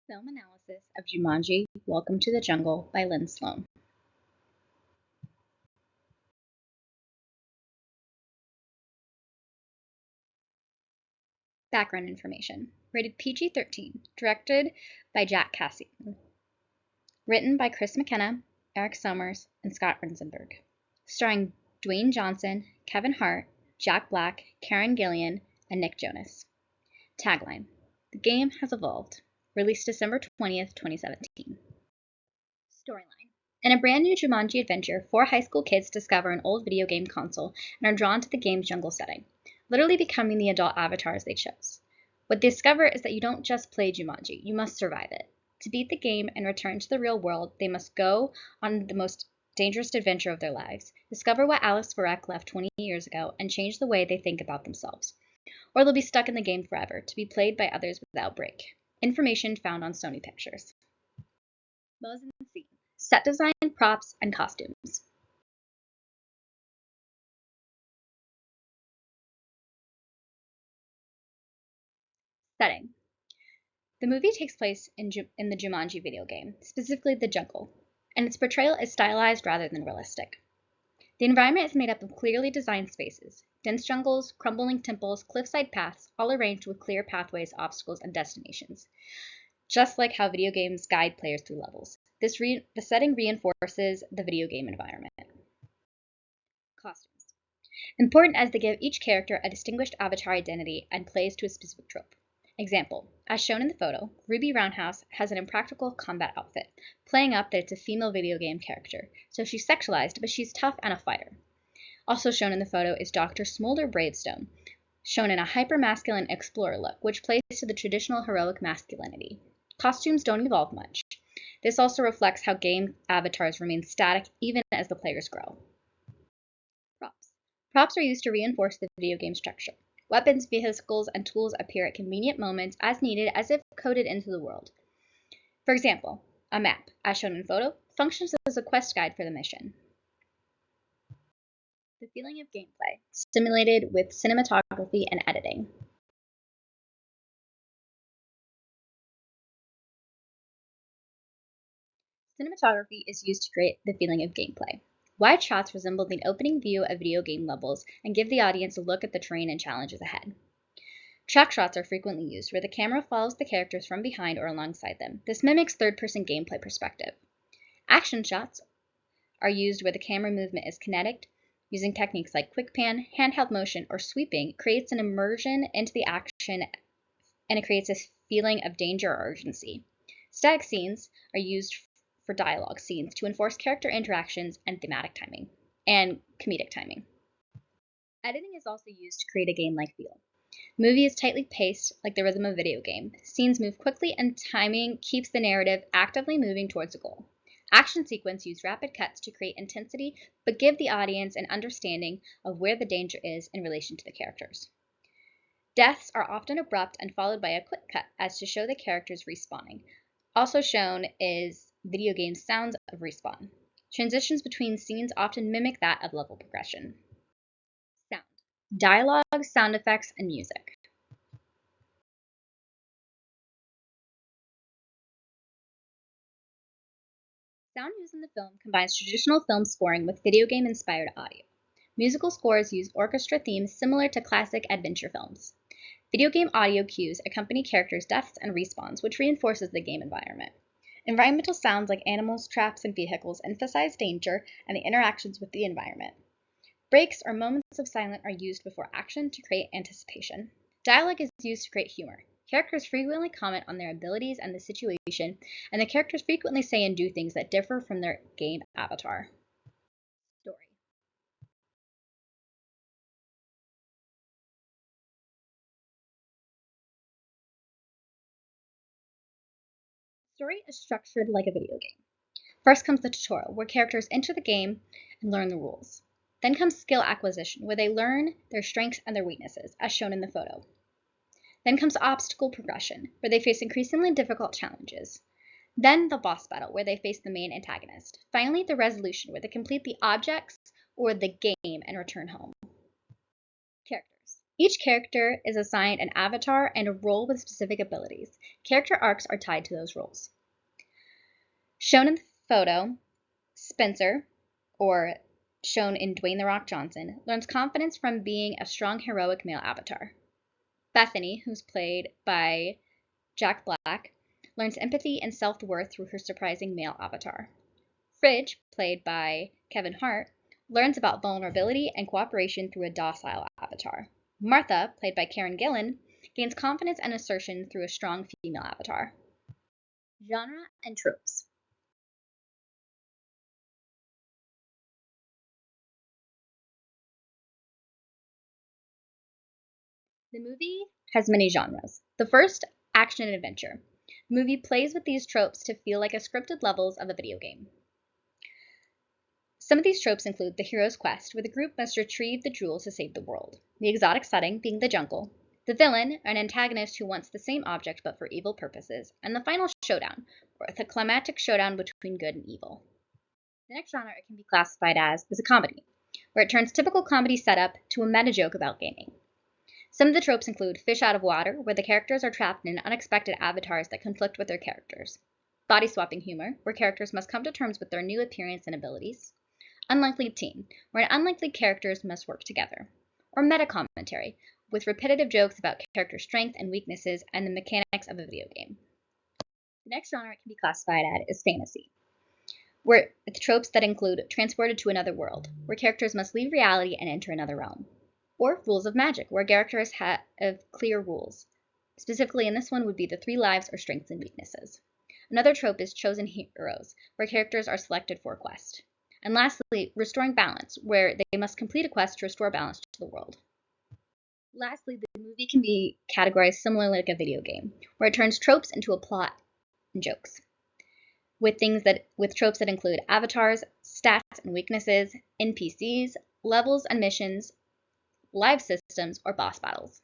Film analysis of Jumanji: Welcome to the Jungle by Lynn Sloan. Background information. Rated PG-13. Directed by Jack Cassian. Written by Chris McKenna, Eric Sommers, and Scott Rensenberg. Starring Dwayne Johnson, Kevin Hart, Jack Black, Karen Gillan, and Nick Jonas. Tagline: The game has evolved. Released December 20th, 2017. Storyline. In a brand new Jumanji adventure, 4 high school kids discover an old video game console and are drawn to the game's jungle setting, literally becoming the adult avatars they chose. What they discover is that you don't just play Jumanji, you must survive it. To beat the game and return to the real world, they must go on the most dangerous adventure of their lives, discover what Alex Varek left 20 years ago, and change the way they think about themselves. Or they'll be stuck in the game forever, to be played by others without break. Information found on Sony Pictures. Buzz and Scene. Set design, props, and costumes. Setting. The movie takes place in the Jumanji video game, specifically the jungle, and its portrayal is stylized rather than realistic. The environment is made up of clearly designed spaces, dense jungles, crumbling temples, cliffside paths, all arranged with clear pathways, obstacles, and destinations, just like how video games guide players through levels. The setting reinforces the video game environment. Costumes. Important as they give each character a distinguished avatar identity and plays to a specific trope. Example, as shown in the photo, Ruby Roundhouse has an impractical combat outfit, playing up that it's a female video game character, so she's sexualized, but she's tough and a fighter. Also shown in the photo is Dr. Smolder Bravestone, shown in a hyper-masculine explorer look, which plays to the traditional heroic masculinity. Costumes don't evolve much. This also reflects how game avatars remain static even as the players grow. Props. Props are used to reinforce the video game structure. Weapons, vehicles, and tools appear at convenient moments as needed, as if coded into the world. For example, a map, as shown in photo, functions as a quest guide for the mission. The feeling of gameplay, stimulated with cinematography and editing. Cinematography is used to create the feeling of gameplay. Wide shots resemble the opening view of video game levels and give the audience a look at the terrain and challenges ahead. Track shots are frequently used, where the camera follows the characters from behind or alongside them. This mimics third-person gameplay perspective. Action shots are used where the camera movement is kinetic, using techniques like quick pan, handheld motion, or sweeping. Creates an immersion into the action, and it creates a feeling of danger or urgency. Static scenes are used for dialogue scenes to enforce character interactions and thematic timing, and comedic timing. Editing is also used to create a game-like feel. The movie is tightly paced, like the rhythm of a video game. Scenes move quickly, and timing keeps the narrative actively moving towards a goal. Action sequences use rapid cuts to create intensity, but give the audience an understanding of where the danger is in relation to the characters. Deaths are often abrupt and followed by a quick cut, as to show the characters respawning. Also shown is video game sounds of respawn. Transitions between scenes often mimic that of level progression. Sound. Dialogue, sound effects, and music. Sound used in the film combines traditional film scoring with video game-inspired audio. Musical scores use orchestra themes similar to classic adventure films. Video game audio cues accompany characters' deaths and respawns, which reinforces the game environment. Environmental sounds like animals, traps, and vehicles emphasize danger and the interactions with the environment. Breaks or moments of silence are used before action to create anticipation. Dialogue is used to create humor. Characters frequently comment on their abilities and the situation, and the characters frequently say and do things that differ from their game avatar. Story. Story is structured like a video game. First comes the tutorial, where characters enter the game and learn the rules. Then comes skill acquisition, where they learn their strengths and their weaknesses, as shown in the photo. Then comes obstacle progression, where they face increasingly difficult challenges. Then the boss battle, where they face the main antagonist. Finally, the resolution, where they complete the objects or the game and return home. Characters. Each character is assigned an avatar and a role with specific abilities. Character arcs are tied to those roles. Shown in the photo, Spencer, or shown in Dwayne The Rock Johnson, learns confidence from being a strong, heroic male avatar. Bethany, who's played by Jack Black, learns empathy and self-worth through her surprising male avatar. Fridge, played by Kevin Hart, learns about vulnerability and cooperation through a docile avatar. Martha, played by Karen Gillan, gains confidence and assertion through a strong female avatar. Genre and tropes. The movie has many genres. The first, action and adventure. The movie plays with these tropes to feel like a scripted levels of a video game. Some of these tropes include the hero's quest, where the group must retrieve the jewels to save the world, the exotic setting being the jungle, the villain, an antagonist who wants the same object but for evil purposes, and the final showdown, or the climactic showdown between good and evil. The next genre it can be classified as is a comedy, where it turns typical comedy setup to a meta joke about gaming. Some of the tropes include fish out of water, where the characters are trapped in unexpected avatars that conflict with their characters, body swapping humor, where characters must come to terms with their new appearance and abilities, unlikely team, where unlikely characters must work together, or meta commentary, with repetitive jokes about character strength and weaknesses and the mechanics of a video game. The next genre it can be classified as is fantasy, where it's tropes that include transported to another world, where characters must leave reality and enter another realm, or rules of magic, where characters have clear rules. Specifically in this one would be the 3 lives or strengths and weaknesses. Another trope is chosen heroes, where characters are selected for a quest. And lastly, restoring balance, where they must complete a quest to restore balance to the world. Lastly, the movie can be categorized similarly like a video game, where it turns tropes into a plot and jokes, with tropes that include avatars, stats and weaknesses, NPCs, levels and missions, live systems, or boss battles.